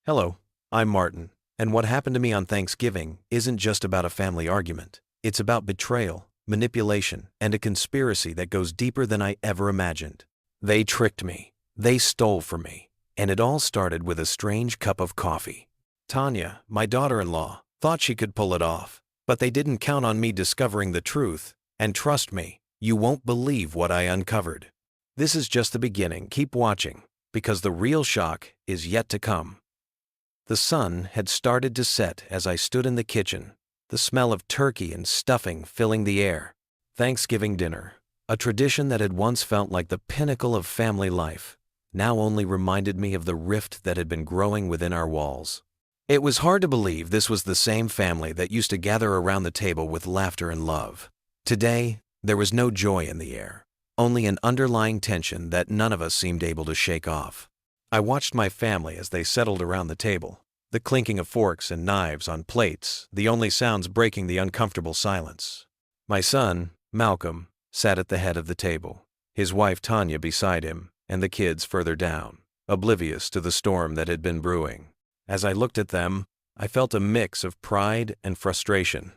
Hello, I'm Martin, and what happened to me on Thanksgiving isn't just about a family argument. It's about betrayal, manipulation, and a conspiracy that goes deeper than I ever imagined. They tricked me. They stole from me. And it all started with a strange cup of coffee. Tanya, my daughter-in-law, thought she could pull it off, but they didn't count on me discovering the truth. And trust me, you won't believe what I uncovered. This is just the beginning. Keep watching, because the real shock is yet to come. The sun had started to set as I stood in the kitchen, the smell of turkey and stuffing filling the air. Thanksgiving dinner, a tradition that had once felt like the pinnacle of family life, now only reminded me of the rift that had been growing within our walls. It was hard to believe this was the same family that used to gather around the table with laughter and love. Today, there was no joy in the air, only an underlying tension that none of us seemed able to shake off. I watched my family as they settled around the table, the clinking of forks and knives on plates, the only sounds breaking the uncomfortable silence. My son, Malcolm, sat at the head of the table, his wife Tanya beside him, and the kids further down, oblivious to the storm that had been brewing. As I looked at them, I felt a mix of pride and frustration.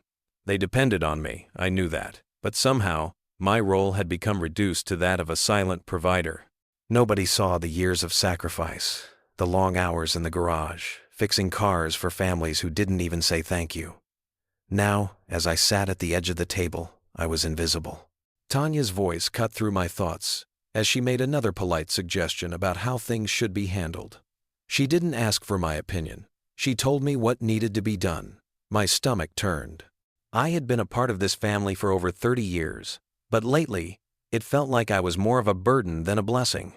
They depended on me, I knew that, but somehow, my role had become reduced to that of a silent provider. Nobody saw the years of sacrifice, the long hours in the garage, fixing cars for families who didn't even say thank you. Now, as I sat at the edge of the table, I was invisible. Tanya's voice cut through my thoughts as she made another polite suggestion about how things should be handled. She didn't ask for my opinion. She told me what needed to be done. My stomach turned. I had been a part of this family for over 30 years, but lately, it felt like I was more of a burden than a blessing.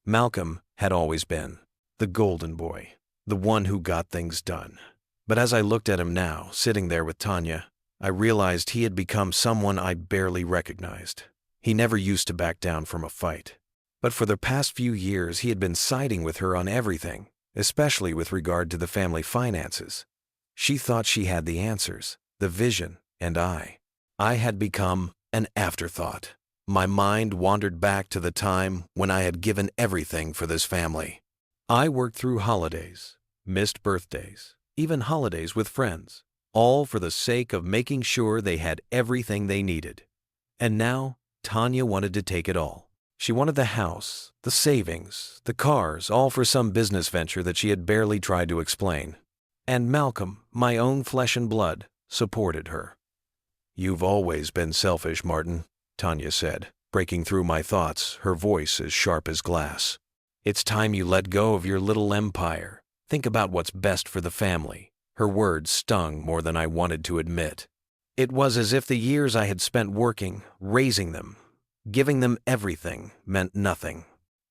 Malcolm had always been the golden boy, the one who got things done. But as I looked at him now, sitting there with Tanya, I realized he had become someone I barely recognized. He never used to back down from a fight. But for the past few years, he had been siding with her on everything, especially with regard to the family finances. She thought she had the answers, the vision, and I had become an afterthought. My mind wandered back to the time when I had given everything for this family. I worked through holidays, missed birthdays, even holidays with friends, all for the sake of making sure they had everything they needed. And now, Tanya wanted to take it all. She wanted the house, the savings, the cars, all for some business venture that she had barely tried to explain. And Malcolm, my own flesh and blood, supported her. "You've always been selfish, Martin," Tanya said, breaking through my thoughts, her voice as sharp as glass. "It's time you let go of your little empire. Think about what's best for the family." Her words stung more than I wanted to admit. It was as if the years I had spent working, raising them, giving them everything, meant nothing.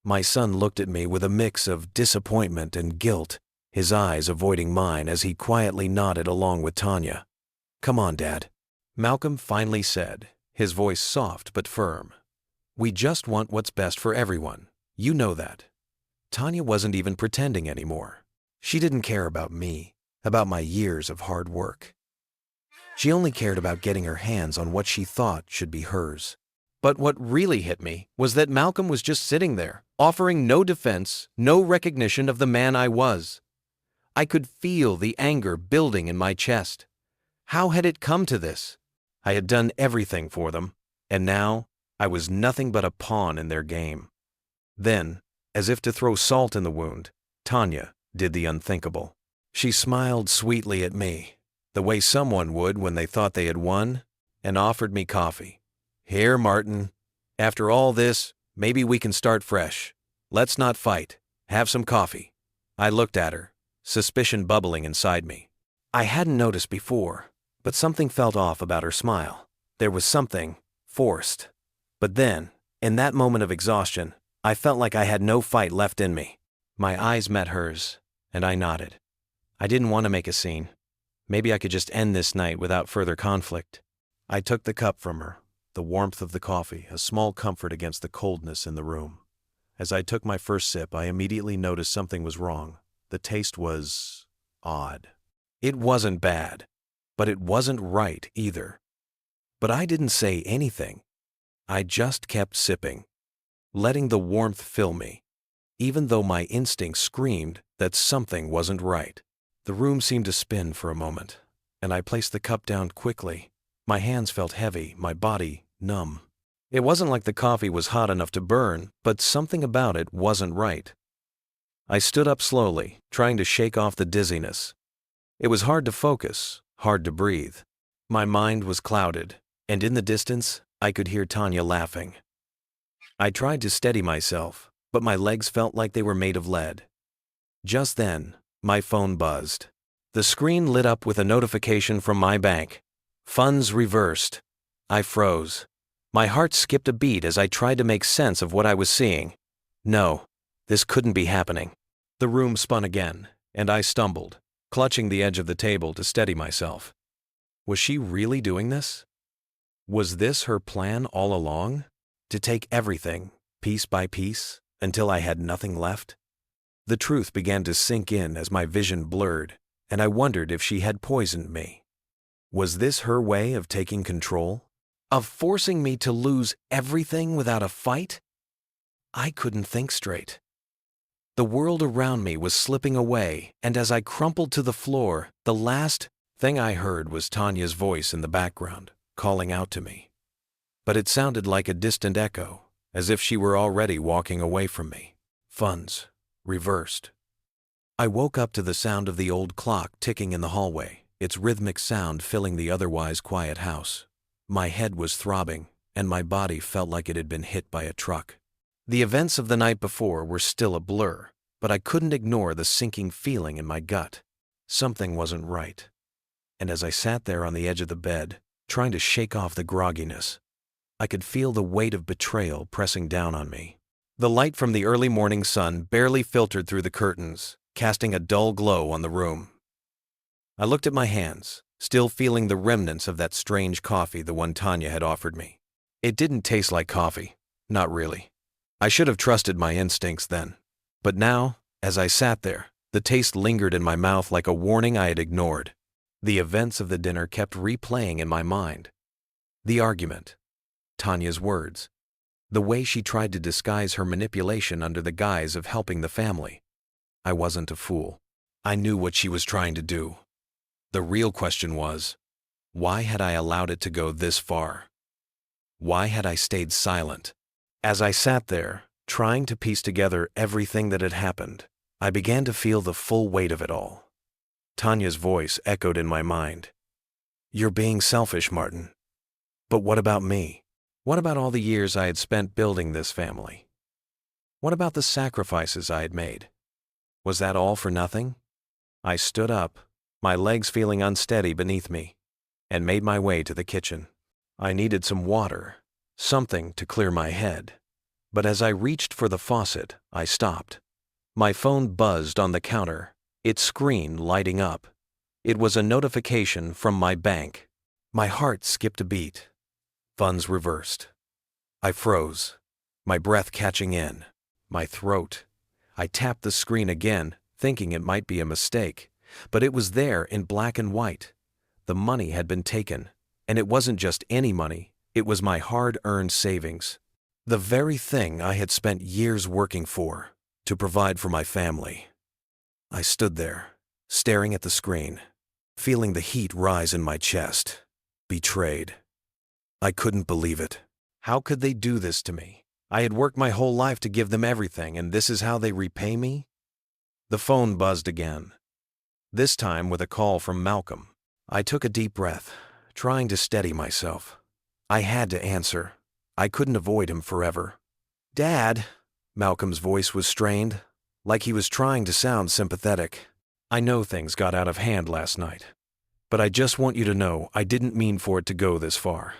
My son looked at me with a mix of disappointment and guilt, his eyes avoiding mine as he quietly nodded along with Tanya. "Come on, Dad," Malcolm finally said, his voice soft but firm. "We just want what's best for everyone. You know that." Tanya wasn't even pretending anymore. She didn't care about me, about my years of hard work. She only cared about getting her hands on what she thought should be hers. But what really hit me was that Malcolm was just sitting there, offering no defense, no recognition of the man I was. I could feel the anger building in my chest. How had it come to this? I had done everything for them, and now I was nothing but a pawn in their game. Then, as if to throw salt in the wound, Tanya did the unthinkable. She smiled sweetly at me, the way someone would when they thought they had won, and offered me coffee. "Here, Martin. After all this, maybe we can start fresh. Let's not fight. Have some coffee." I looked at her, suspicion bubbling inside me. I hadn't noticed before, but something felt off about her smile. There was something forced. But then, in that moment of exhaustion, I felt like I had no fight left in me. My eyes met hers, and I nodded. I didn't want to make a scene. Maybe I could just end this night without further conflict. I took the cup from her, the warmth of the coffee, a small comfort against the coldness in the room. As I took my first sip, I immediately noticed something was wrong. The taste was odd. It wasn't bad, but it wasn't right either. But I didn't say anything. I just kept sipping, letting the warmth fill me. even though my instincts screamed that something wasn't right. The room seemed to spin for a moment, and I placed the cup down quickly. My hands felt heavy, my body numb. It wasn't like the coffee was hot enough to burn, but something about it wasn't right. I stood up slowly, trying to shake off the dizziness. It was hard to focus, hard to breathe. My mind was clouded, and in the distance, I could hear Tanya laughing. I tried to steady myself, but my legs felt like they were made of lead. Just then, my phone buzzed. The screen lit up with a notification from my bank. Funds reversed. I froze. My heart skipped a beat as I tried to make sense of what I was seeing. No, this couldn't be happening. The room spun again, and I stumbled, clutching the edge of the table to steady myself. Was she really doing this? Was this her plan all along? To take everything, piece by piece, until I had nothing left? The truth began to sink in as my vision blurred, and I wondered if she had poisoned me. Was this her way of taking control? Of forcing me to lose everything without a fight? I couldn't think straight. The world around me was slipping away, and as I crumpled to the floor, the last thing I heard was Tanya's voice in the background, calling out to me. But it sounded like a distant echo, as if she were already walking away from me. Funds reversed. I woke up to the sound of the old clock ticking in the hallway, its rhythmic sound filling the otherwise quiet house. My head was throbbing, and my body felt like it had been hit by a truck. The events of the night before were still a blur, but I couldn't ignore the sinking feeling in my gut. Something wasn't right. And as I sat there on the edge of the bed, trying to shake off the grogginess, I could feel the weight of betrayal pressing down on me. The light from the early morning sun barely filtered through the curtains, casting a dull glow on the room. I looked at my hands, still feeling the remnants of that strange coffee the one Tanya had offered me. It didn't taste like coffee, not really. I should have trusted my instincts then. But now, as I sat there, the taste lingered in my mouth like a warning I had ignored. The events of the dinner kept replaying in my mind. The argument, Tanya's words, the way she tried to disguise her manipulation under the guise of helping the family. I wasn't a fool. I knew what she was trying to do. The real question was, why had I allowed it to go this far? Why had I stayed silent? As I sat there, trying to piece together everything that had happened, I began to feel the full weight of it all. Tanya's voice echoed in my mind. You're being selfish, Martin. But what about me? What about all the years I had spent building this family? What about the sacrifices I had made? Was that all for nothing? I stood up, my legs feeling unsteady beneath me, and made my way to the kitchen. I needed some water, something to clear my head. But as I reached for the faucet, I stopped. My phone buzzed on the counter, its screen lighting up. It was a notification from my bank. My heart skipped a beat. Funds reversed. I froze, my breath catching in, my throat. I tapped the screen again, thinking it might be a mistake, but it was there in black and white. The money had been taken, and it wasn't just any money, it was my hard-earned savings. The very thing I had spent years working for, to provide for my family. I stood there, staring at the screen, feeling the heat rise in my chest. Betrayed. I couldn't believe it. How could they do this to me? I had worked my whole life to give them everything, and this is how they repay me? The phone buzzed again, this time with a call from Malcolm. I took a deep breath, trying to steady myself. I had to answer. I couldn't avoid him forever. Dad, Malcolm's voice was strained, like he was trying to sound sympathetic. I know things got out of hand last night, but I just want you to know I didn't mean for it to go this far.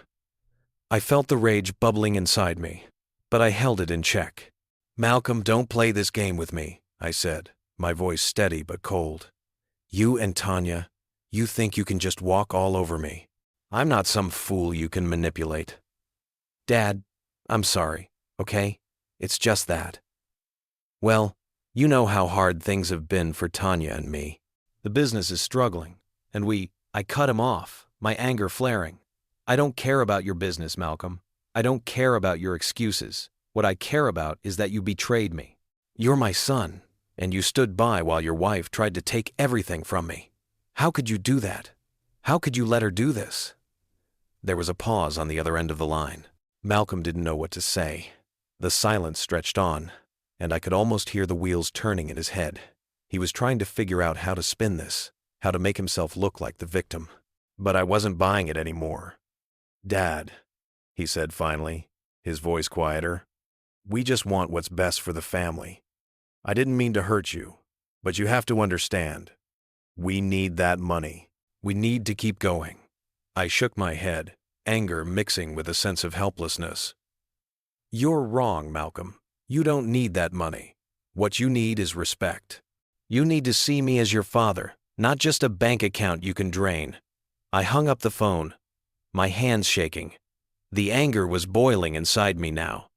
I felt the rage bubbling inside me, but I held it in check. Malcolm, don't play this game with me, I said, my voice steady but cold. You and Tanya, you think you can just walk all over me. I'm not some fool you can manipulate. Dad, I'm sorry, okay? It's just that. Well, you know how hard things have been for Tanya and me. The business is struggling, and I cut him off, my anger flaring. I don't care about your business, Malcolm. I don't care about your excuses. What I care about is that you betrayed me. You're my son, and you stood by while your wife tried to take everything from me. How could you do that? How could you let her do this?" There was a pause on the other end of the line. Malcolm didn't know what to say. The silence stretched on, and I could almost hear the wheels turning in his head. He was trying to figure out how to spin this, how to make himself look like the victim. But I wasn't buying it anymore. "Dad," he said finally, his voice quieter, "we just want what's best for the family. I didn't mean to hurt you, but you have to understand. We need that money. We need to keep going." I shook my head, anger mixing with a sense of helplessness. "You're wrong, Malcolm. You don't need that money. What you need is respect. You need to see me as your father, not just a bank account you can drain." I hung up the phone, my hands shaking. The anger was boiling inside me now,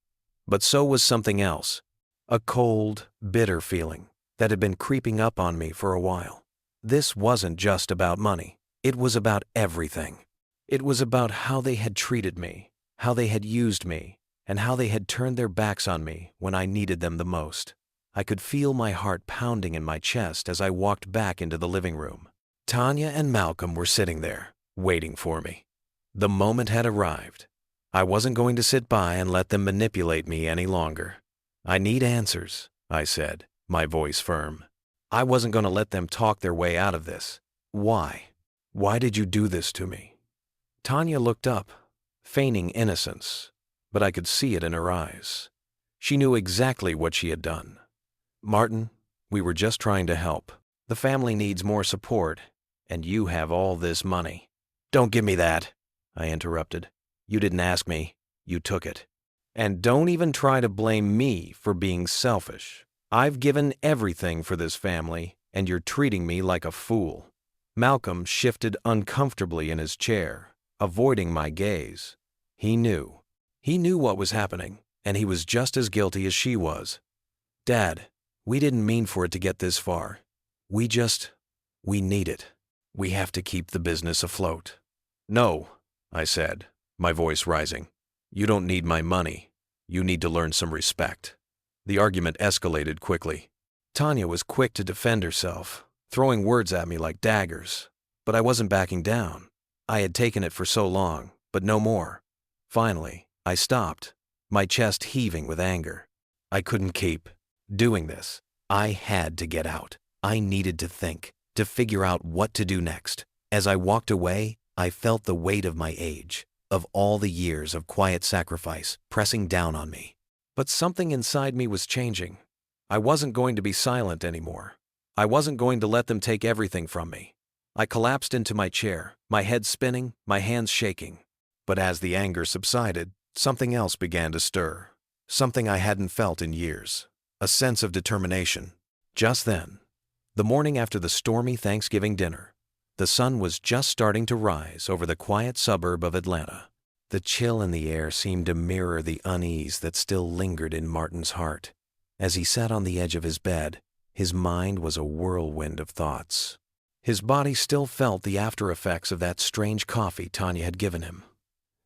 but so was something else, a cold, bitter feeling that had been creeping up on me for a while. This wasn't just about money. It was about everything. It was about how they had treated me, how they had used me, and how they had turned their backs on me when I needed them the most. I could feel my heart pounding in my chest as I walked back into the living room. Tanya and Malcolm were sitting there, waiting for me. The moment had arrived. I wasn't going to sit by and let them manipulate me any longer. "I need answers," I said, my voice firm. I wasn't going to let them talk their way out of this. "Why? Why did you do this to me?" Tanya looked up, feigning innocence, but I could see it in her eyes. She knew exactly what she had done. "Martin, we were just trying to help. The family needs more support, and you have all this money." "Don't give me that," I interrupted. "You didn't ask me. You took it. And don't even try to blame me for being selfish. I've given everything for this family, and you're treating me like a fool." Malcolm shifted uncomfortably in his chair, avoiding my gaze. He knew. He knew what was happening, and he was just as guilty as she was. "Dad, we didn't mean for it to get this far. We need it. We have to keep the business afloat." "No," I said, my voice rising. "You don't need my money. You need to learn some respect." The argument escalated quickly. Tanya was quick to defend herself, throwing words at me like daggers. But I wasn't backing down. I had taken it for so long, but no more. Finally, I stopped, my chest heaving with anger. I couldn't keep doing this. I had to get out. I needed to think, to figure out what to do next. As I walked away, I felt the weight of my age, of all the years of quiet sacrifice pressing down on me. But something inside me was changing. I wasn't going to be silent anymore. I wasn't going to let them take everything from me. I collapsed into my chair, my head spinning, my hands shaking. But as the anger subsided, something else began to stir. Something I hadn't felt in years. A sense of determination. Just then, the morning after the stormy Thanksgiving dinner, the sun was just starting to rise over the quiet suburb of Atlanta. The chill in the air seemed to mirror the unease that still lingered in Martin's heart. As he sat on the edge of his bed, his mind was a whirlwind of thoughts. His body still felt the after effects of that strange coffee Tanya had given him.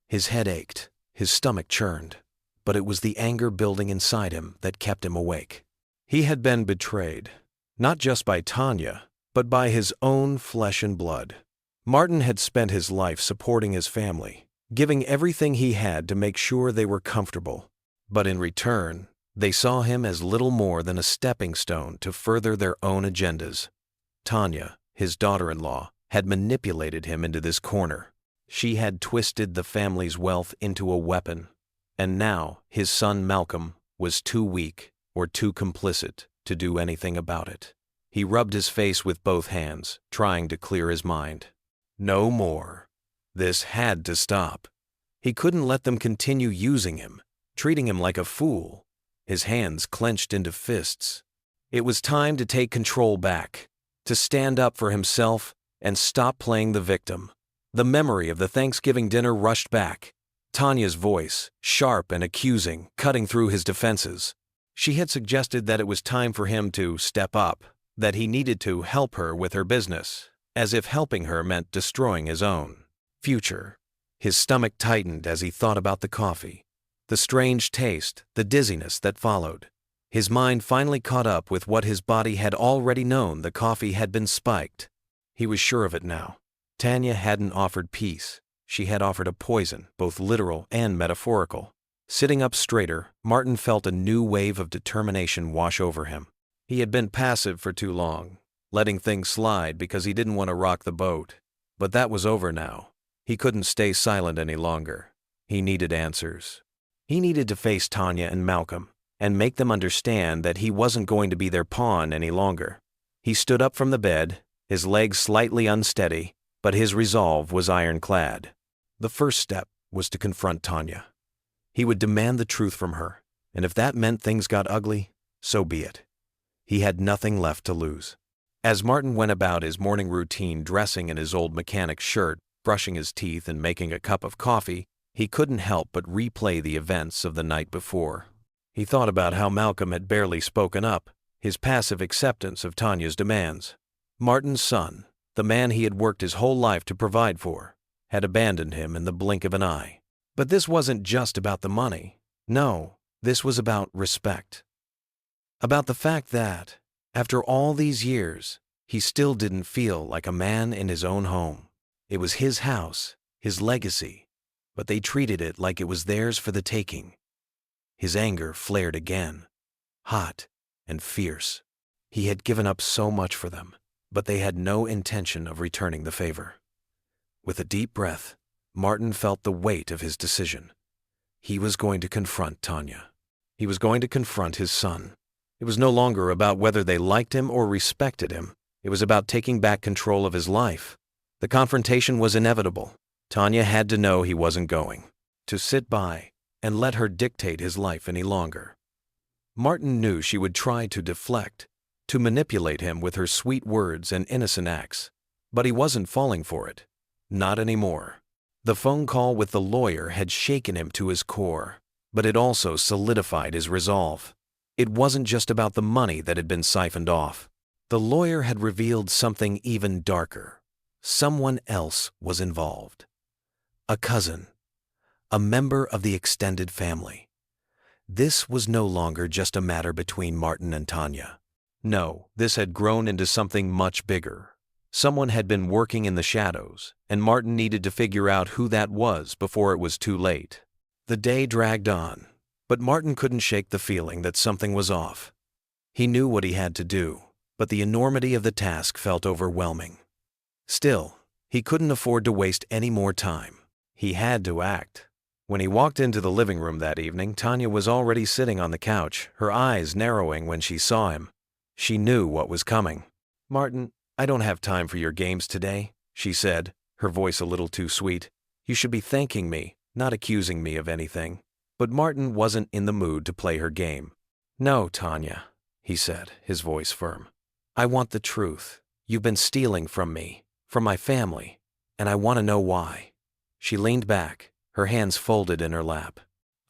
His head ached, his stomach churned, but it was the anger building inside him that kept him awake. He had been betrayed, not just by Tanya, but by his own flesh and blood. Martin had spent his life supporting his family, giving everything he had to make sure they were comfortable. But in return, they saw him as little more than a stepping stone to further their own agendas. Tanya, his daughter-in-law, had manipulated him into this corner. She had twisted the family's wealth into a weapon, and now his son Malcolm was too weak or too complicit to do anything about it. He rubbed his face with both hands, trying to clear his mind. No more. This had to stop. He couldn't let them continue using him, treating him like a fool. His hands clenched into fists. It was time to take control back, to stand up for himself and stop playing the victim. The memory of the Thanksgiving dinner rushed back. Tanya's voice, sharp and accusing, cutting through his defenses. She had suggested that it was time for him to step up, that he needed to help her with her business, as if helping her meant destroying his own future. His stomach tightened as he thought about the coffee, the strange taste, the dizziness that followed. His mind finally caught up with what his body had already known: the coffee had been spiked. He was sure of it now. Tanya hadn't offered peace. She had offered a poison, both literal and metaphorical. Sitting up straighter, Martin felt a new wave of determination wash over him. He had been passive for too long, letting things slide because he didn't want to rock the boat. But that was over now. He couldn't stay silent any longer. He needed answers. He needed to face Tanya and Malcolm and make them understand that he wasn't going to be their pawn any longer. He stood up from the bed, his legs slightly unsteady, but his resolve was ironclad. The first step was to confront Tanya. He would demand the truth from her, and if that meant things got ugly, so be it. He had nothing left to lose. As Martin went about his morning routine, dressing in his old mechanic's shirt, brushing his teeth and making a cup of coffee, he couldn't help but replay the events of the night before. He thought about how Malcolm had barely spoken up, his passive acceptance of Tanya's demands. Martin's son, the man he had worked his whole life to provide for, had abandoned him in the blink of an eye. But this wasn't just about the money. No, this was about respect. About the fact that, after all these years, he still didn't feel like a man in his own home. It was his house, his legacy, but they treated it like it was theirs for the taking. His anger flared again, hot and fierce. He had given up so much for them, but they had no intention of returning the favor. With a deep breath, Martin felt the weight of his decision. He was going to confront Tanya. He was going to confront his son. It was no longer about whether they liked him or respected him. It was about taking back control of his life. The confrontation was inevitable. Tanya had to know he wasn't going to sit by and let her dictate his life any longer. Martin knew she would try to deflect, to manipulate him with her sweet words and innocent acts, but he wasn't falling for it. Not anymore. The phone call with the lawyer had shaken him to his core, but it also solidified his resolve. It wasn't just about the money that had been siphoned off. The lawyer had revealed something even darker. Someone else was involved. A cousin. A member of the extended family. This was no longer just a matter between Martin and Tanya. No, this had grown into something much bigger. Someone had been working in the shadows, and Martin needed to figure out who that was before it was too late. The day dragged on, but Martin couldn't shake the feeling that something was off. He knew what he had to do, but the enormity of the task felt overwhelming. Still, he couldn't afford to waste any more time. He had to act. When he walked into the living room that evening, Tanya was already sitting on the couch, her eyes narrowing when she saw him. She knew what was coming. "Martin, I don't have time for your games today," she said, her voice a little too sweet. "You should be thanking me, not accusing me of anything." But Martin wasn't in the mood to play her game. "No, Tanya," he said, his voice firm. "I want the truth. You've been stealing from me, from my family, and I want to know why." She leaned back, her hands folded in her lap.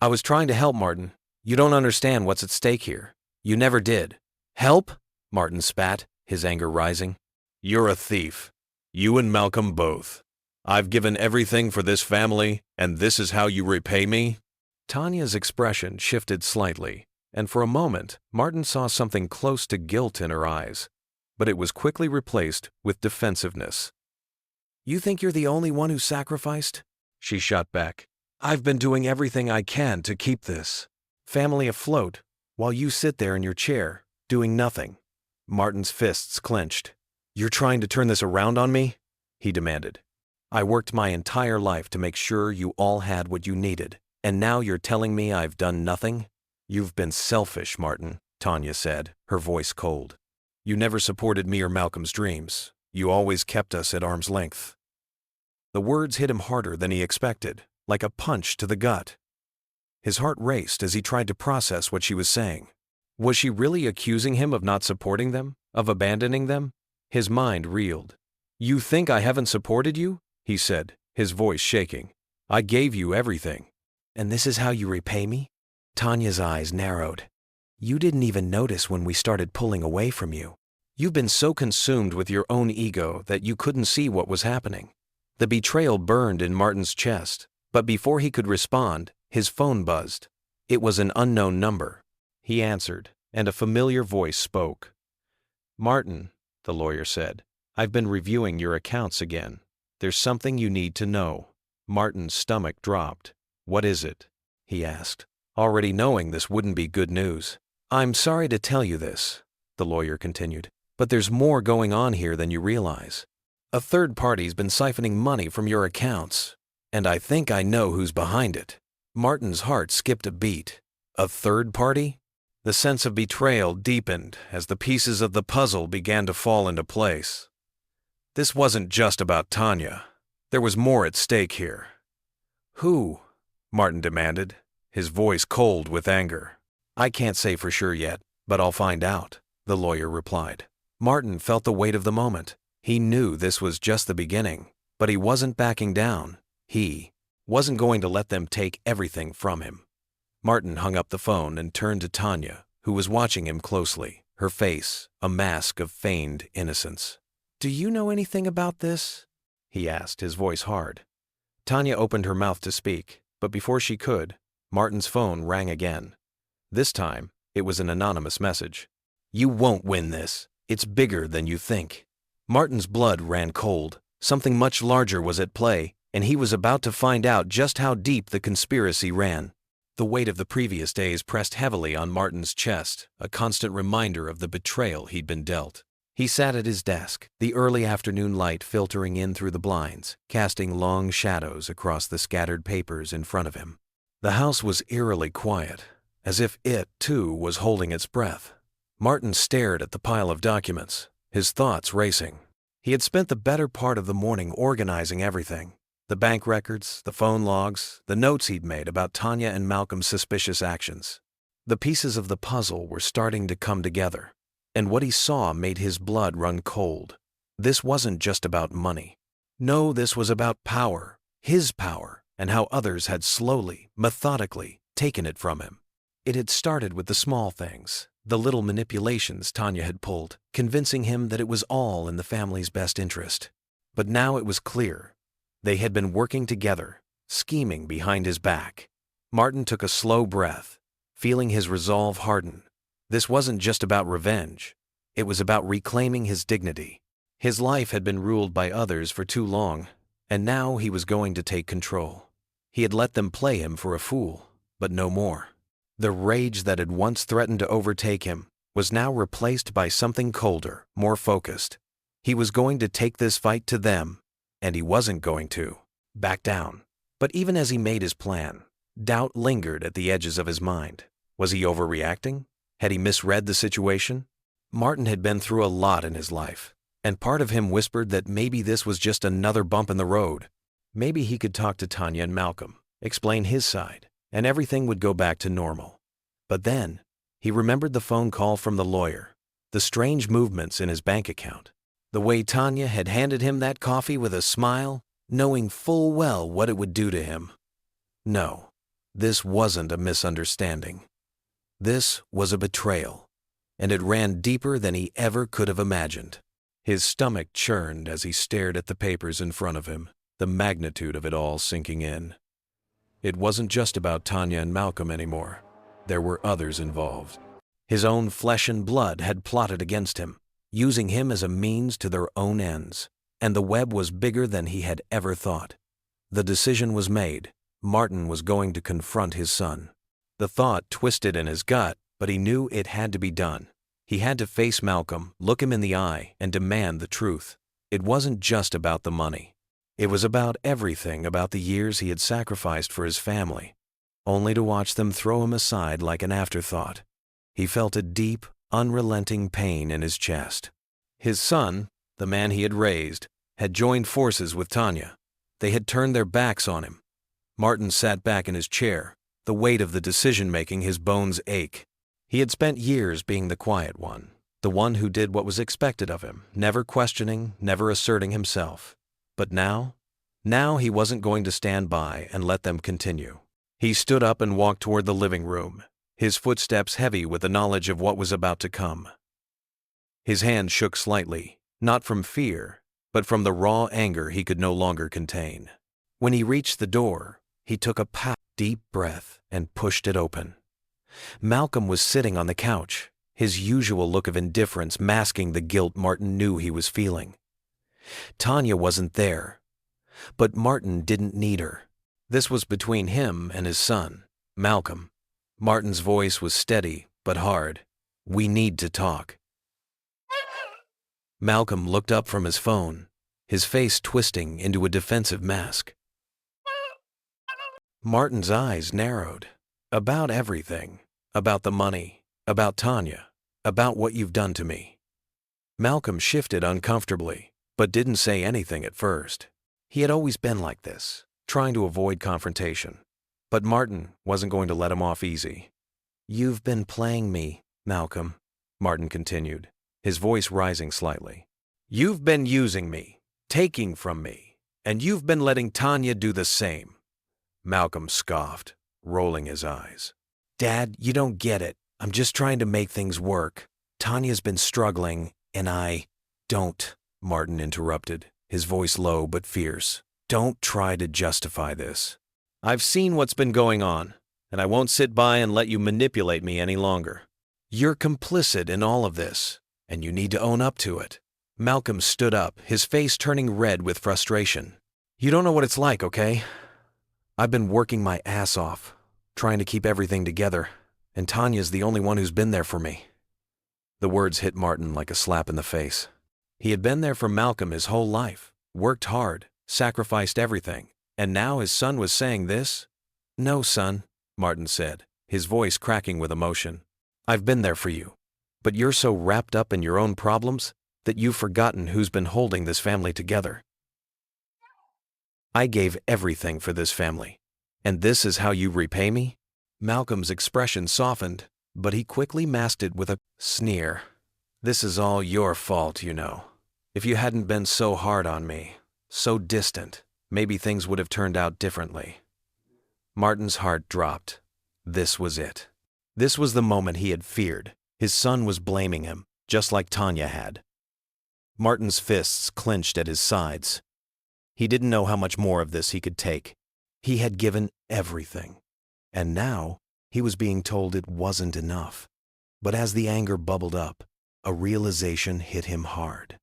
"I was trying to help, Martin. You don't understand what's at stake here. You never did." "Help?" Martin spat, his anger rising. "You're a thief. You and Malcolm both. I've given everything for this family, and this is how you repay me?" Tanya's expression shifted slightly, and for a moment, Martin saw something close to guilt in her eyes, but it was quickly replaced with defensiveness. "You think you're the only one who sacrificed?" she shot back. "I've been doing everything I can to keep this family afloat, while you sit there in your chair, doing nothing." Martin's fists clenched. "You're trying to turn this around on me?" he demanded. "I worked my entire life to make sure you all had what you needed, and now you're telling me I've done nothing?" "You've been selfish, Martin," Tanya said, her voice cold. "You never supported me or Malcolm's dreams. You always kept us at arm's length." The words hit him harder than he expected, like a punch to the gut. His heart raced as he tried to process what she was saying. Was she really accusing him of not supporting them, of abandoning them? His mind reeled. "You think I haven't supported you?" he said, his voice shaking. "I gave you everything." "And this is how you repay me?" Tanya's eyes narrowed. "You didn't even notice when we started pulling away from you. You've been so consumed with your own ego that you couldn't see what was happening." The betrayal burned in Martin's chest, but before he could respond, his phone buzzed. It was an unknown number. He answered, and a familiar voice spoke. "Martin," the lawyer said, "I've been reviewing your accounts again. There's something you need to know." Martin's stomach dropped. "What is it?" he asked, already knowing this wouldn't be good news. "I'm sorry to tell you this," the lawyer continued, "but there's more going on here than you realize. A third party's been siphoning money from your accounts, and I think I know who's behind it." Martin's heart skipped a beat. A third party? The sense of betrayal deepened as the pieces of the puzzle began to fall into place. This wasn't just about Tanya. There was more at stake here. "Who?" Martin demanded, his voice cold with anger. "I can't say for sure yet, but I'll find out," the lawyer replied. Martin felt the weight of the moment. He knew this was just the beginning, but he wasn't backing down. He wasn't going to let them take everything from him. Martin hung up the phone and turned to Tanya, who was watching him closely, her face a mask of feigned innocence. "Do you know anything about this?" he asked, his voice hard. Tanya opened her mouth to speak, but before she could, Martin's phone rang again. This time, it was an anonymous message. "You won't win this. It's bigger than you think." Martin's blood ran cold. Something much larger was at play, and he was about to find out just how deep the conspiracy ran. The weight of the previous days pressed heavily on Martin's chest, a constant reminder of the betrayal he'd been dealt. He sat at his desk, the early afternoon light filtering in through the blinds, casting long shadows across the scattered papers in front of him. The house was eerily quiet, as if it, too, was holding its breath. Martin stared at the pile of documents, his thoughts racing. He had spent the better part of the morning organizing everything. The bank records, the phone logs, the notes he'd made about Tanya and Malcolm's suspicious actions. The pieces of the puzzle were starting to come together, and what he saw made his blood run cold. This wasn't just about money. No, this was about power, his power, and how others had slowly, methodically taken it from him. It had started with the small things, the little manipulations Tanya had pulled, convincing him that it was all in the family's best interest. But now it was clear. They had been working together, scheming behind his back. Martin took a slow breath, feeling his resolve harden. This wasn't just about revenge. It was about reclaiming his dignity. His life had been ruled by others for too long, and now he was going to take control. He had let them play him for a fool, but no more. The rage that had once threatened to overtake him was now replaced by something colder, more focused. He was going to take this fight to them, and he wasn't going to back down. But even as he made his plan, doubt lingered at the edges of his mind. Was he overreacting? Had he misread the situation? Martin had been through a lot in his life, and part of him whispered that maybe this was just another bump in the road. Maybe he could talk to Tanya and Malcolm, explain his side, and everything would go back to normal. But then, he remembered the phone call from the lawyer, the strange movements in his bank account, the way Tanya had handed him that coffee with a smile, knowing full well what it would do to him. No, this wasn't a misunderstanding. This was a betrayal, and it ran deeper than he ever could have imagined. His stomach churned as he stared at the papers in front of him, the magnitude of it all sinking in. It wasn't just about Tanya and Malcolm anymore. There were others involved. His own flesh and blood had plotted against him, using him as a means to their own ends, and the web was bigger than he had ever thought. The decision was made. Martin was going to confront his son. The thought twisted in his gut, but he knew it had to be done. He had to face Malcolm, look him in the eye, and demand the truth. It wasn't just about the money. It was about everything about the years he had sacrificed for his family, only to watch them throw him aside like an afterthought. He felt a deep, unrelenting pain in his chest. His son, the man he had raised, had joined forces with Tanya. They had turned their backs on him. Martin sat back in his chair, the weight of the decision making his bones ache. He had spent years being the quiet one, the one who did what was expected of him, never questioning, never asserting himself. But now he wasn't going to stand by and let them continue. He stood up and walked toward the living room, his footsteps heavy with the knowledge of what was about to come. His hand shook slightly, not from fear, but from the raw anger he could no longer contain. When he reached the door, he took a deep breath and pushed it open. Malcolm was sitting on the couch, his usual look of indifference masking the guilt Martin knew he was feeling. Tanya wasn't there, but Martin didn't need her. This was between him and his son, Malcolm. Martin's voice was steady but hard. "We need to talk." Malcolm looked up from his phone, his face twisting into a defensive mask. Martin's eyes narrowed. "About everything. About the money. About Tanya. About what you've done to me." Malcolm shifted uncomfortably, but didn't say anything at first. He had always been like this, trying to avoid confrontation. But Martin wasn't going to let him off easy. "You've been playing me, Malcolm," Martin continued, his voice rising slightly. "You've been using me, taking from me, and you've been letting Tanya do the same." Malcolm scoffed, rolling his eyes. "Dad, you don't get it. I'm just trying to make things work. Tanya's been struggling, and I don't," Martin interrupted, his voice low but fierce. "Don't try to justify this. I've seen what's been going on, and I won't sit by and let you manipulate me any longer. You're complicit in all of this, and you need to own up to it." Malcolm stood up, his face turning red with frustration. "You don't know what it's like, okay? I've been working my ass off, trying to keep everything together, and Tanya's the only one who's been there for me." The words hit Martin like a slap in the face. He had been there for Malcolm his whole life, worked hard, sacrificed everything, and now his son was saying this? "No, son," Martin said, his voice cracking with emotion. "I've been there for you, but you're so wrapped up in your own problems that you've forgotten who's been holding this family together. I gave everything for this family, and this is how you repay me?" Malcolm's expression softened, but he quickly masked it with a sneer. "This is all your fault, you know. If you hadn't been so hard on me, so distant, maybe things would have turned out differently." Martin's heart dropped. This was it. This was the moment he had feared. His son was blaming him, just like Tanya had. Martin's fists clenched at his sides. He didn't know how much more of this he could take. He had given everything, and now he was being told it wasn't enough. But as the anger bubbled up, a realization hit him hard.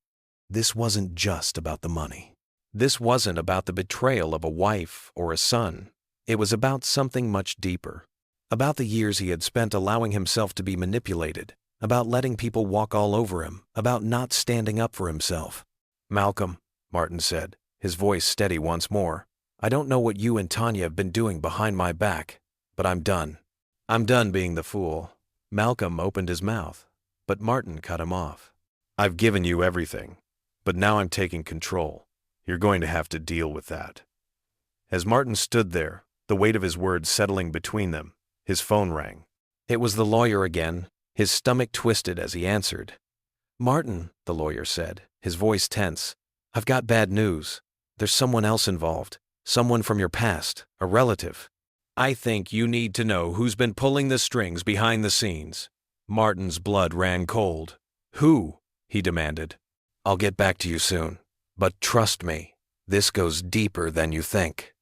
This wasn't just about the money. This wasn't about the betrayal of a wife or a son. It was about something much deeper. About the years he had spent allowing himself to be manipulated, about letting people walk all over him, about not standing up for himself. "Malcolm," Martin said, his voice steady once more, "I don't know what you and Tanya have been doing behind my back, but I'm done. I'm done being the fool." Malcolm opened his mouth, but Martin cut him off. "I've given you everything, but now I'm taking control. You're going to have to deal with that." As Martin stood there, the weight of his words settling between them, his phone rang. It was the lawyer again, his stomach twisted as he answered. "Martin," the lawyer said, his voice tense, "I've got bad news. There's someone else involved, someone from your past, a relative." "I think you need to know who's been pulling the strings behind the scenes." Martin's blood ran cold. "Who?" he demanded. "I'll get back to you soon. But trust me, this goes deeper than you think."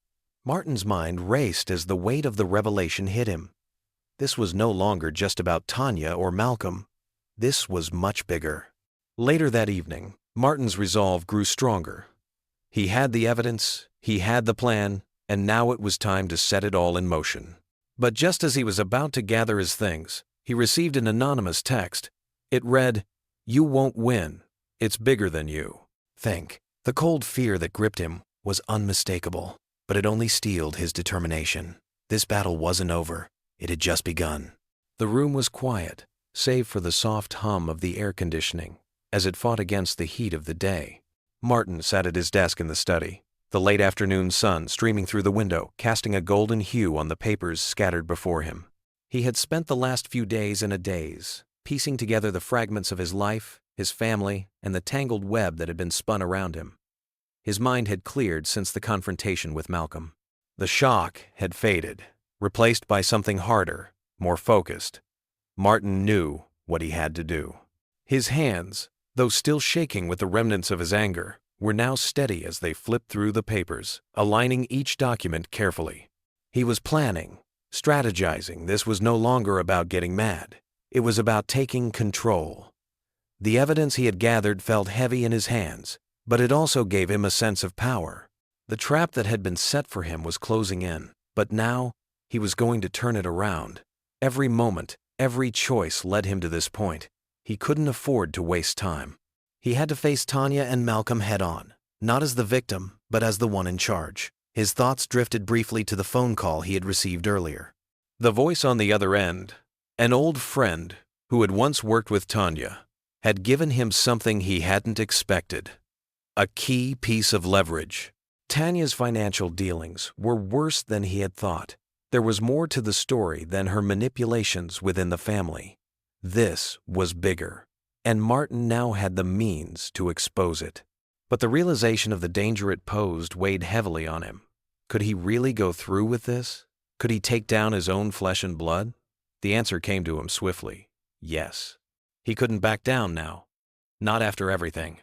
Martin's mind raced as the weight of the revelation hit him. This was no longer just about Tanya or Malcolm. This was much bigger. Later that evening, Martin's resolve grew stronger. He had the evidence, he had the plan, and now it was time to set it all in motion. But just as he was about to gather his things, he received an anonymous text. It read, "You won't win. It's bigger than you. Think." The cold fear that gripped him was unmistakable, but it only steeled his determination. This battle wasn't over. It had just begun. The room was quiet, save for the soft hum of the air conditioning, as it fought against the heat of the day. Martin sat at his desk in the study, the late afternoon sun streaming through the window, casting a golden hue on the papers scattered before him. He had spent the last few days in a daze, piecing together the fragments of his life, his family, and the tangled web that had been spun around him. His mind had cleared since the confrontation with Malcolm. The shock had faded, replaced by something harder, more focused. Martin knew what he had to do. His hands, though still shaking with the remnants of his anger, were now steady as they flipped through the papers, aligning each document carefully. He was planning, strategizing. This was no longer about getting mad. It was about taking control. The evidence he had gathered felt heavy in his hands, but it also gave him a sense of power. The trap that had been set for him was closing in, but now he was going to turn it around. Every moment, every choice led him to this point. He couldn't afford to waste time. He had to face Tanya and Malcolm head-on, not as the victim, but as the one in charge. His thoughts drifted briefly to the phone call he had received earlier. The voice on the other end, an old friend who had once worked with Tanya, had given him something he hadn't expected. A key piece of leverage. Tanya's financial dealings were worse than he had thought. There was more to the story than her manipulations within the family. This was bigger, and Martin now had the means to expose it. But the realization of the danger it posed weighed heavily on him. Could he really go through with this? Could he take down his own flesh and blood? The answer came to him swiftly. Yes. He couldn't back down now. Not after everything.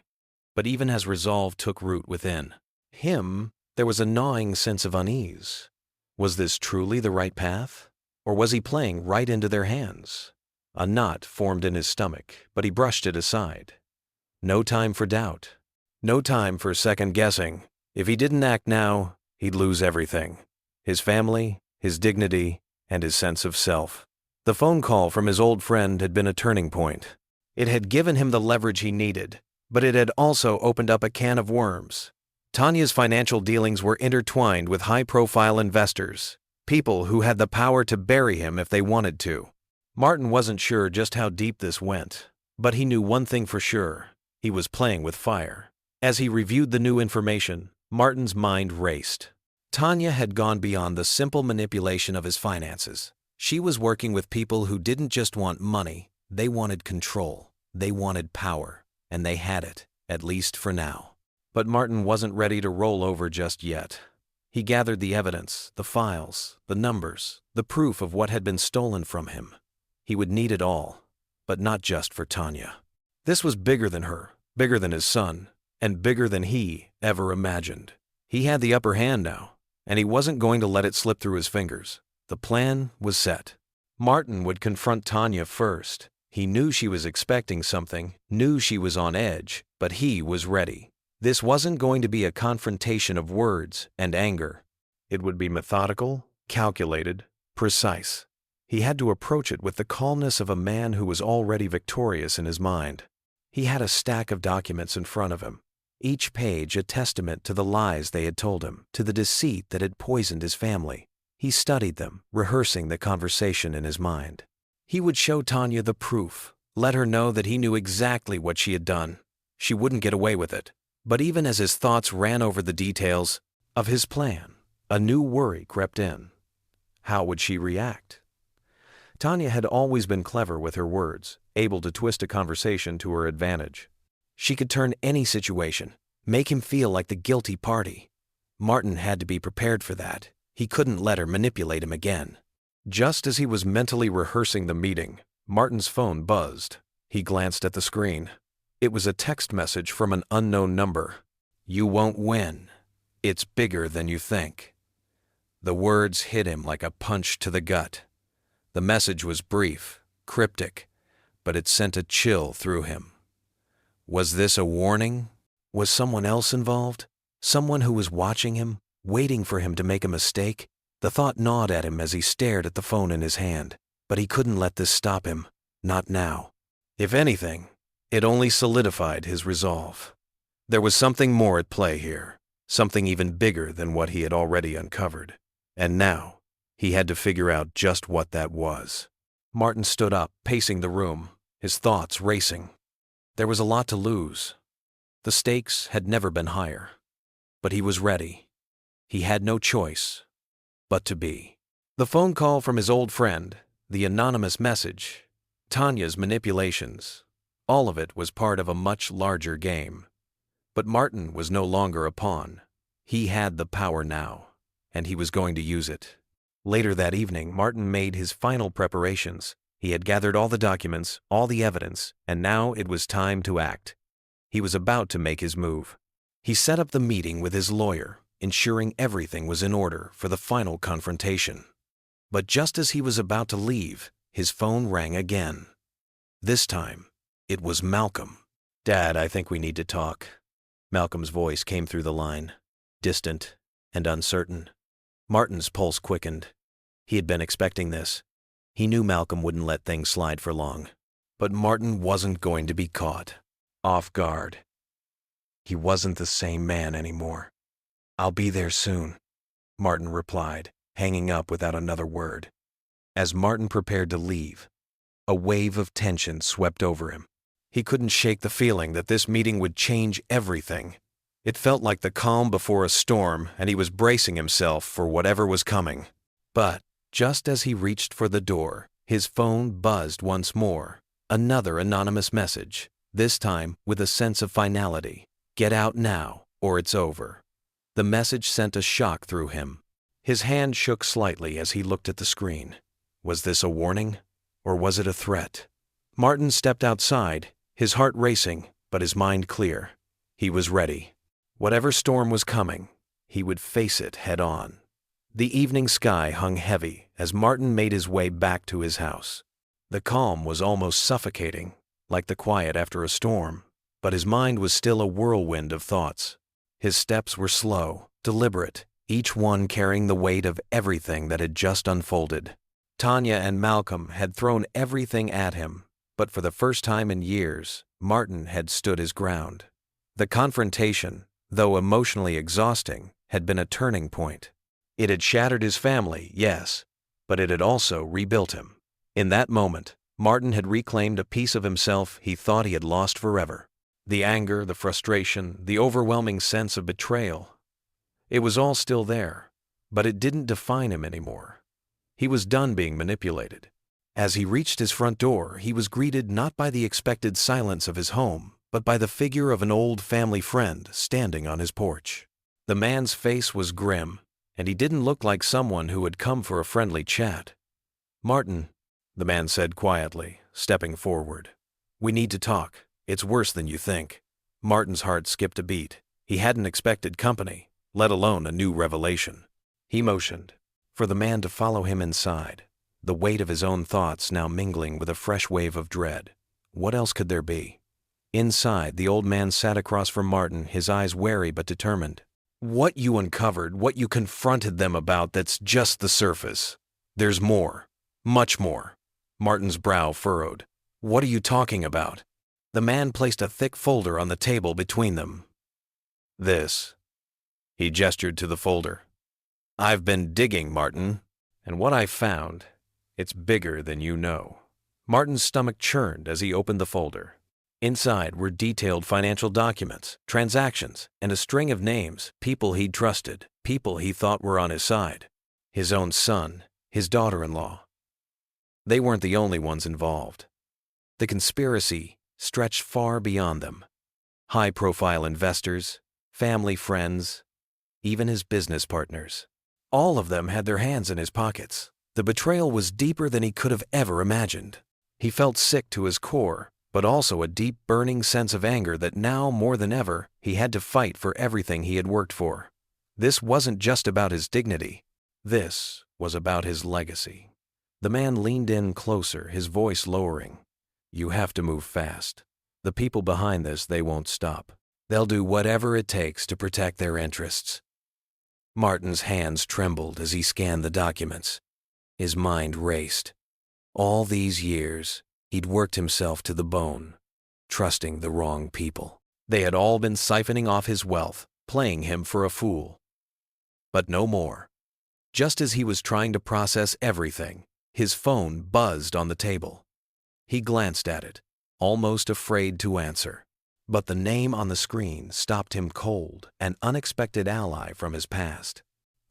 But even as resolve took root within him, there was a gnawing sense of unease. Was this truly the right path? Or was he playing right into their hands? A knot formed in his stomach, but he brushed it aside. No time for doubt. No time for second-guessing. If he didn't act now, he'd lose everything. His family, his dignity, and his sense of self. The phone call from his old friend had been a turning point. It had given him the leverage he needed, but it had also opened up a can of worms. Tanya's financial dealings were intertwined with high-profile investors, people who had the power to bury him if they wanted to. Martin wasn't sure just how deep this went, but he knew one thing for sure. He was playing with fire. As he reviewed the new information, Martin's mind raced. Tanya had gone beyond the simple manipulation of his finances. She was working with people who didn't just want money, they wanted control, they wanted power, and they had it, at least for now. But Martin wasn't ready to roll over just yet. He gathered the evidence, the files, the numbers, the proof of what had been stolen from him. He would need it all, but not just for Tanya. This was bigger than her, bigger than his son, and bigger than he ever imagined. He had the upper hand now, and he wasn't going to let it slip through his fingers. The plan was set. Martin would confront Tanya first. He knew she was expecting something, knew she was on edge, but he was ready. This wasn't going to be a confrontation of words and anger. It would be methodical, calculated, precise. He had to approach it with the calmness of a man who was already victorious in his mind. He had a stack of documents in front of him, each page a testament to the lies they had told him, to the deceit that had poisoned his family. He studied them, rehearsing the conversation in his mind. He would show Tanya the proof, let her know that he knew exactly what she had done. She wouldn't get away with it. But even as his thoughts ran over the details of his plan, a new worry crept in. How would she react? Tanya had always been clever with her words, able to twist a conversation to her advantage. She could turn any situation, make him feel like the guilty party. Martin had to be prepared for that. He couldn't let her manipulate him again. Just as he was mentally rehearsing the meeting, Martin's phone buzzed. He glanced at the screen. It was a text message from an unknown number. "You won't win. It's bigger than you think." The words hit him like a punch to the gut. The message was brief, cryptic, but it sent a chill through him. Was this a warning? Was someone else involved? Someone who was watching him, waiting for him to make a mistake? The thought gnawed at him as he stared at the phone in his hand, but he couldn't let this stop him. Not now. If anything, it only solidified his resolve. There was something more at play here, something even bigger than what he had already uncovered. And now, he had to figure out just what that was. Martin stood up, pacing the room, his thoughts racing. There was a lot to lose. The stakes had never been higher. But he was ready. He had no choice but to be. The phone call from his old friend, the anonymous message, Tanya's manipulations, all of it was part of a much larger game. But Martin was no longer a pawn. He had the power now, and he was going to use it. Later that evening, Martin made his final preparations. He had gathered all the documents, all the evidence, and now it was time to act. He was about to make his move. He set up the meeting with his lawyer, ensuring everything was in order for the final confrontation. But just as he was about to leave, his phone rang again. This time, it was Malcolm. "Dad, I think we need to talk." Malcolm's voice came through the line, distant and uncertain. Martin's pulse quickened. He had been expecting this. He knew Malcolm wouldn't let things slide for long. But Martin wasn't going to be caught off guard. He wasn't the same man anymore. "I'll be there soon," Martin replied, hanging up without another word. As Martin prepared to leave, a wave of tension swept over him. He couldn't shake the feeling that this meeting would change everything. It felt like the calm before a storm, and he was bracing himself for whatever was coming. But just as he reached for the door, his phone buzzed once more. Another anonymous message, this time with a sense of finality. "Get out now, or it's over." The message sent a shock through him. His hand shook slightly as he looked at the screen. Was this a warning, or was it a threat? Martin stepped outside, his heart racing, but his mind clear. He was ready. Whatever storm was coming, he would face it head on. The evening sky hung heavy as Martin made his way back to his house. The calm was almost suffocating, like the quiet after a storm, but his mind was still a whirlwind of thoughts. His steps were slow, deliberate, each one carrying the weight of everything that had just unfolded. Tanya and Malcolm had thrown everything at him, but for the first time in years, Martin had stood his ground. The confrontation, though emotionally exhausting, had been a turning point. It had shattered his family, yes, but it had also rebuilt him. In that moment, Martin had reclaimed a piece of himself he thought he had lost forever. The anger, the frustration, the overwhelming sense of betrayal. It was all still there, but it didn't define him anymore. He was done being manipulated. As he reached his front door, he was greeted not by the expected silence of his home, but by the figure of an old family friend standing on his porch. The man's face was grim, and he didn't look like someone who had come for a friendly chat. "Martin," the man said quietly, stepping forward. "We need to talk. It's worse than you think." Martin's heart skipped a beat. He hadn't expected company, let alone a new revelation. He motioned for the man to follow him inside, the weight of his own thoughts now mingling with a fresh wave of dread. What else could there be? Inside, the old man sat across from Martin, his eyes wary but determined. "What you uncovered, what you confronted them about, that's just the surface. There's more. Much more." Martin's brow furrowed. "What are you talking about?" The man placed a thick folder on the table between them. "This." He gestured to the folder. "I've been digging, Martin, and what I found, it's bigger than you know." Martin's stomach churned as he opened the folder. Inside were detailed financial documents, transactions, and a string of names, people he'd trusted, people he thought were on his side. His own son, his daughter-in-law. They weren't the only ones involved. The conspiracy stretched far beyond them. High-profile investors, family friends, even his business partners. All of them had their hands in his pockets. The betrayal was deeper than he could have ever imagined. He felt sick to his core, but also a deep, burning sense of anger that now, more than ever, he had to fight for everything he had worked for. This wasn't just about his dignity. This was about his legacy. The man leaned in closer, his voice lowering. "You have to move fast. The people behind this, they won't stop. They'll do whatever it takes to protect their interests." Martin's hands trembled as he scanned the documents. His mind raced. All these years, he'd worked himself to the bone, trusting the wrong people. They had all been siphoning off his wealth, playing him for a fool. But no more. Just as he was trying to process everything, his phone buzzed on the table. He glanced at it, almost afraid to answer. But the name on the screen stopped him cold, an unexpected ally from his past.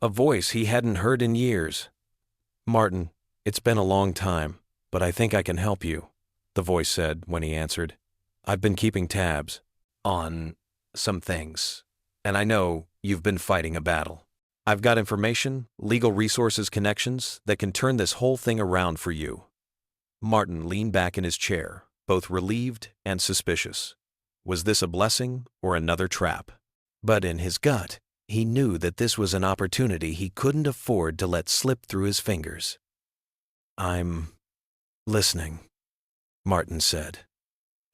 A voice he hadn't heard in years. "Martin, it's been a long time, but I think I can help you," the voice said when he answered. "I've been keeping tabs on some things, and I know you've been fighting a battle. I've got information, legal resources, connections that can turn this whole thing around for you." Martin leaned back in his chair, both relieved and suspicious. Was this a blessing or another trap? But in his gut, he knew that this was an opportunity he couldn't afford to let slip through his fingers. "I'm listening," Martin said,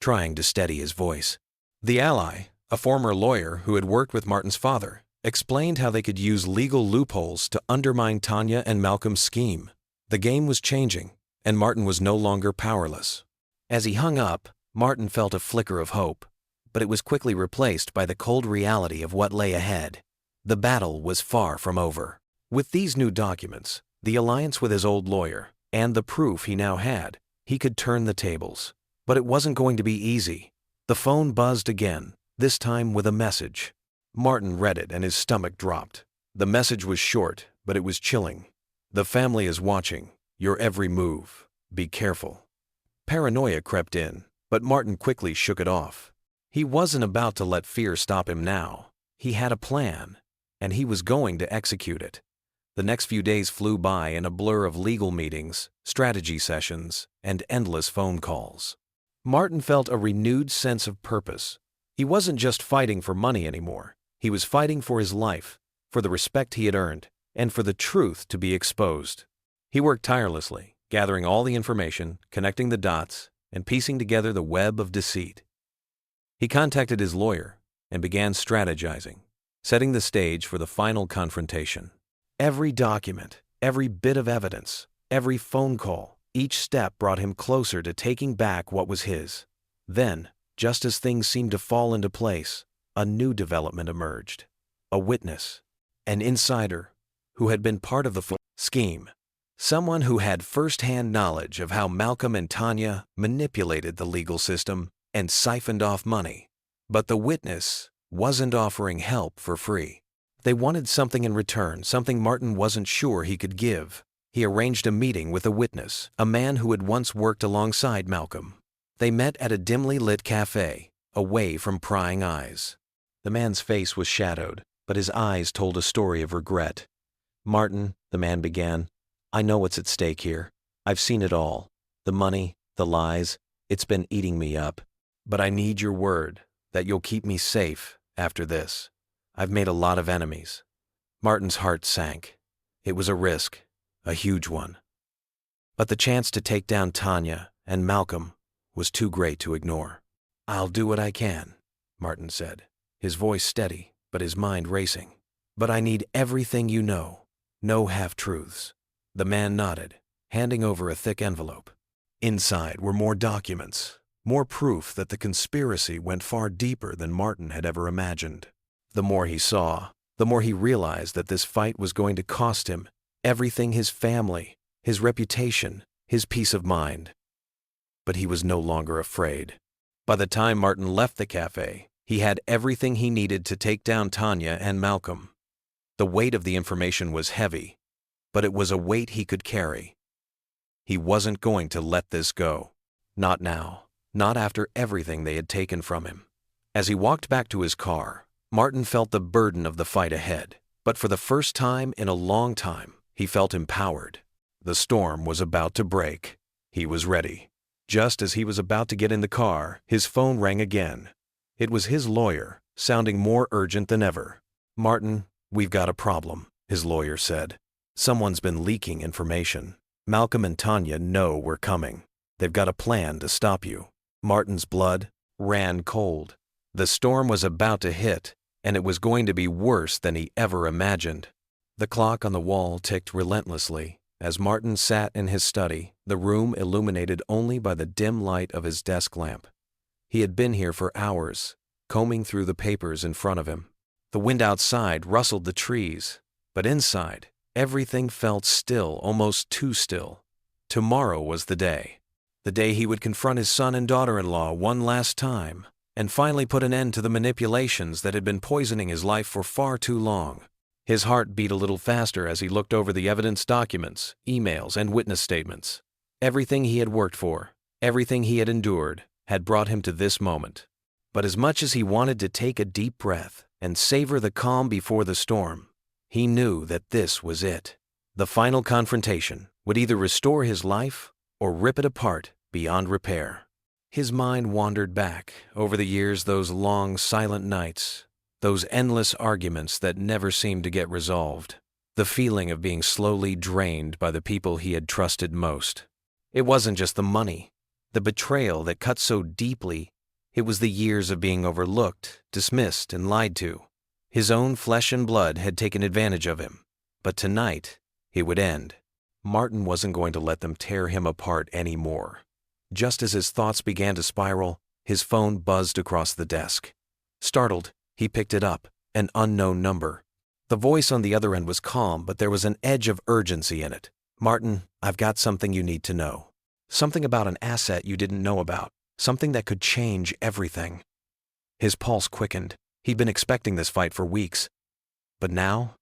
trying to steady his voice. The ally, a former lawyer who had worked with Martin's father, explained how they could use legal loopholes to undermine Tanya and Malcolm's scheme. The game was changing, and Martin was no longer powerless. As he hung up, Martin felt a flicker of hope, but it was quickly replaced by the cold reality of what lay ahead. The battle was far from over. With these new documents, the alliance with his old lawyer, and the proof he now had, he could turn the tables. But it wasn't going to be easy. The phone buzzed again, this time with a message. Martin read it and his stomach dropped. The message was short, but it was chilling. "The family is watching. Your every move. Be careful." Paranoia crept in, but Martin quickly shook it off. He wasn't about to let fear stop him now. He had a plan, and he was going to execute it. The next few days flew by in a blur of legal meetings, strategy sessions, and endless phone calls. Martin felt a renewed sense of purpose. He wasn't just fighting for money anymore. He was fighting for his life, for the respect he had earned, and for the truth to be exposed. He worked tirelessly, gathering all the information, connecting the dots, and piecing together the web of deceit. He contacted his lawyer and began strategizing, setting the stage for the final confrontation. Every document, every bit of evidence, every phone call, each step brought him closer to taking back what was his. Then, just as things seemed to fall into place, a new development emerged. A witness, an insider, who had been part of the scheme. Someone who had first-hand knowledge of how Malcolm and Tanya manipulated the legal system and siphoned off money. But the witness wasn't offering help for free. They wanted something in return, something Martin wasn't sure he could give. He arranged a meeting with a witness, a man who had once worked alongside Malcolm. They met at a dimly lit cafe, away from prying eyes. The man's face was shadowed, but his eyes told a story of regret. "Martin," the man began, "I know what's at stake here. I've seen it all. The money, the lies, it's been eating me up. But I need your word that you'll keep me safe after this. I've made a lot of enemies." Martin's heart sank. It was a risk, a huge one. But the chance to take down Tanya and Malcolm was too great to ignore. "I'll do what I can," Martin said, his voice steady, but his mind racing. "But I need everything you know. No half-truths." The man nodded, handing over a thick envelope. Inside were more documents, more proof that the conspiracy went far deeper than Martin had ever imagined. The more he saw, the more he realized that this fight was going to cost him everything: his family, his reputation, his peace of mind. But he was no longer afraid. By the time Martin left the cafe, he had everything he needed to take down Tanya and Malcolm. The weight of the information was heavy, but it was a weight he could carry. He wasn't going to let this go. Not now. Not after everything they had taken from him. As he walked back to his car, Martin felt the burden of the fight ahead. But for the first time in a long time, he felt empowered. The storm was about to break. He was ready. Just as he was about to get in the car, his phone rang again. It was his lawyer, sounding more urgent than ever. "Martin, we've got a problem," his lawyer said. "Someone's been leaking information. Malcolm and Tanya know we're coming. They've got a plan to stop you." Martin's blood ran cold. The storm was about to hit, and it was going to be worse than he ever imagined. The clock on the wall ticked relentlessly. As Martin sat in his study, the room illuminated only by the dim light of his desk lamp. He had been here for hours, combing through the papers in front of him. The wind outside rustled the trees, but inside, everything felt still, almost too still. Tomorrow was the day. The day he would confront his son and daughter-in-law one last time, and finally put an end to the manipulations that had been poisoning his life for far too long. His heart beat a little faster as he looked over the evidence documents, emails, and witness statements. Everything he had worked for, everything he had endured, had brought him to this moment. But as much as he wanted to take a deep breath and savor the calm before the storm, he knew that this was it. The final confrontation would either restore his life or rip it apart beyond repair. His mind wandered back over the years, those long, silent nights, those endless arguments that never seemed to get resolved, the feeling of being slowly drained by the people he had trusted most. It wasn't just the money. The betrayal that cut so deeply, it was the years of being overlooked, dismissed, and lied to. His own flesh and blood had taken advantage of him. But tonight, it would end. Martin wasn't going to let them tear him apart anymore. Just as his thoughts began to spiral, his phone buzzed across the desk. Startled, he picked it up, an unknown number. The voice on the other end was calm, but there was an edge of urgency in it. "Martin, I've got something you need to know. Something about an asset you didn't know about. Something that could change everything." His pulse quickened. He'd been expecting this fight for weeks. But now,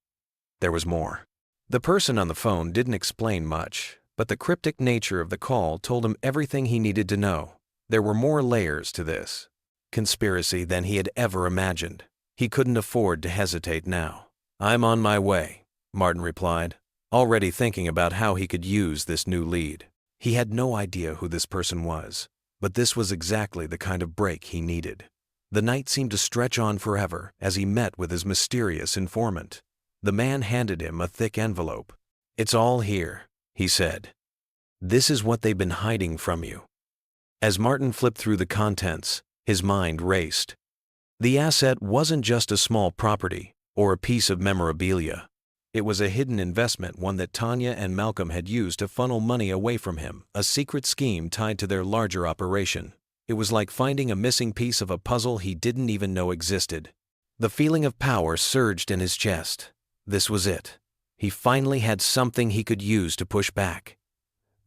there was more. The person on the phone didn't explain much, but the cryptic nature of the call told him everything he needed to know. There were more layers to this conspiracy than he had ever imagined. He couldn't afford to hesitate now. "I'm on my way," Martin replied, already thinking about how he could use this new lead. He had no idea who this person was, but this was exactly the kind of break he needed. The night seemed to stretch on forever as he met with his mysterious informant. The man handed him a thick envelope. "It's all here," he said. "This is what they've been hiding from you." As Martin flipped through the contents, his mind raced. The asset wasn't just a small property or a piece of memorabilia. It was a hidden investment, one that Tanya and Malcolm had used to funnel money away from him, a secret scheme tied to their larger operation. It was like finding a missing piece of a puzzle he didn't even know existed. The feeling of power surged in his chest. This was it. He finally had something he could use to push back.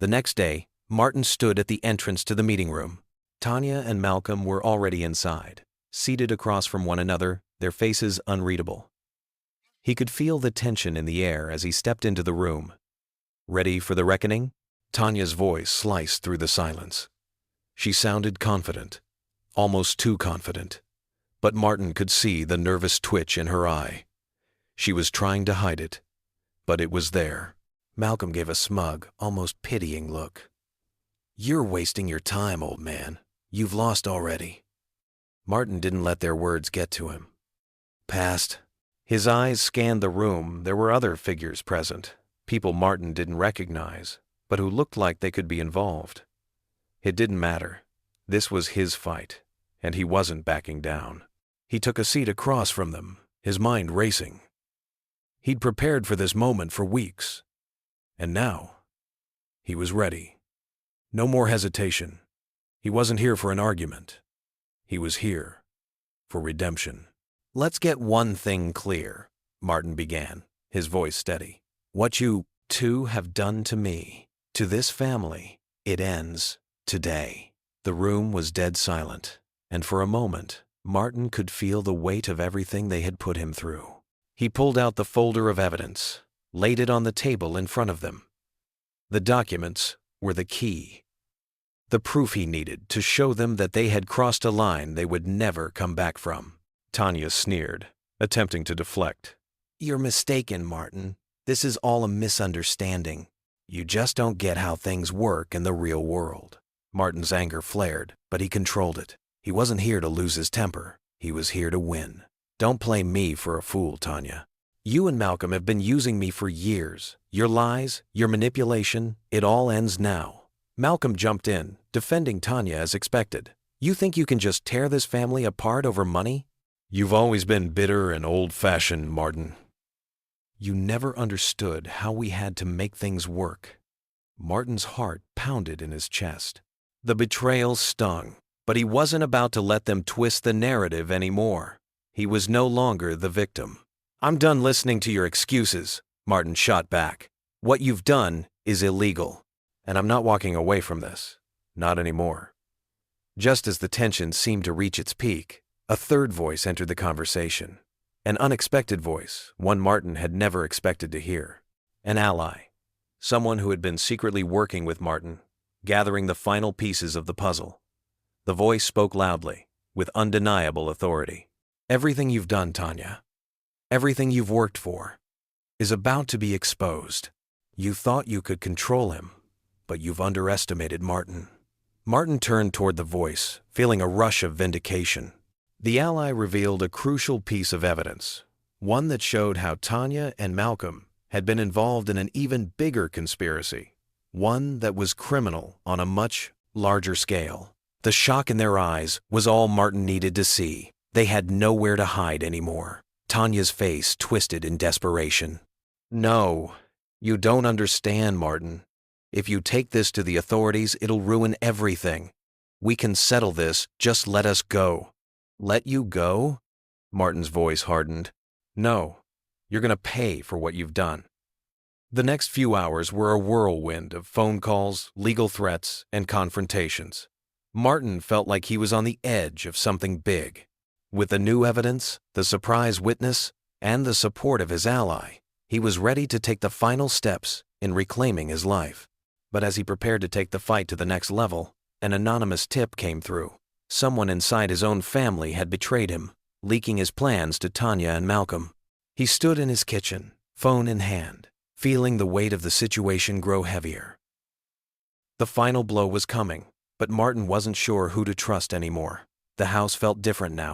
The next day, Martin stood at the entrance to the meeting room. Tanya and Malcolm were already inside, seated across from one another, their faces unreadable. He could feel the tension in the air as he stepped into the room. "Ready for the reckoning?" Tanya's voice sliced through the silence. She sounded confident, almost too confident, but Martin could see the nervous twitch in her eye. She was trying to hide it, but it was there. Malcolm gave a smug, almost pitying look. "You're wasting your time, old man. You've lost already." Martin didn't let their words get to him. "Past." His eyes scanned the room. There were other figures present, people Martin didn't recognize, but who looked like they could be involved. It didn't matter. This was his fight, and he wasn't backing down. He took a seat across from them, his mind racing. He'd prepared for this moment for weeks, and now he was ready. No more hesitation. He wasn't here for an argument. He was here for redemption. "Let's get one thing clear," Martin began, his voice steady. "What you two have done to me, to this family, it ends today." The room was dead silent, and for a moment, Martin could feel the weight of everything they had put him through. He pulled out the folder of evidence, laid it on the table in front of them. The documents were the key, the proof he needed to show them that they had crossed a line they would never come back from. Tanya sneered, attempting to deflect. "You're mistaken, Martin. This is all a misunderstanding. You just don't get how things work in the real world." Martin's anger flared, but he controlled it. He wasn't here to lose his temper. He was here to win. "Don't play me for a fool, Tanya. You and Malcolm have been using me for years. Your lies, your manipulation, it all ends now." Malcolm jumped in, defending Tanya as expected. "You think you can just tear this family apart over money?" "You've always been bitter and old-fashioned, Martin. You never understood how we had to make things work." Martin's heart pounded in his chest. The betrayal stung, but he wasn't about to let them twist the narrative anymore. He was no longer the victim. "I'm done listening to your excuses," Martin shot back. "What you've done is illegal, and I'm not walking away from this. Not anymore." Just as the tension seemed to reach its peak, a third voice entered the conversation. An unexpected voice, one Martin had never expected to hear. An ally. Someone who had been secretly working with Martin, gathering the final pieces of the puzzle. The voice spoke loudly, with undeniable authority. "Everything you've done, Tanya, everything you've worked for, is about to be exposed. You thought you could control him, but you've underestimated Martin." Martin turned toward the voice, feeling a rush of vindication. The ally revealed a crucial piece of evidence, one that showed how Tanya and Malcolm had been involved in an even bigger conspiracy, one that was criminal on a much larger scale. The shock in their eyes was all Martin needed to see. They had nowhere to hide anymore. Tanya's face twisted in desperation. "No, you don't understand, Martin. If you take this to the authorities, it'll ruin everything. We can settle this, just let us go." "Let you go?" Martin's voice hardened. "No, you're gonna pay for what you've done." The next few hours were a whirlwind of phone calls, legal threats, and confrontations. Martin felt like he was on the edge of something big. With the new evidence, the surprise witness, and the support of his ally, he was ready to take the final steps in reclaiming his life. But as he prepared to take the fight to the next level, an anonymous tip came through. Someone inside his own family had betrayed him, leaking his plans to Tanya and Malcolm. He stood in his kitchen, phone in hand, feeling the weight of the situation grow heavier. The final blow was coming, but Martin wasn't sure who to trust anymore. The house felt different now.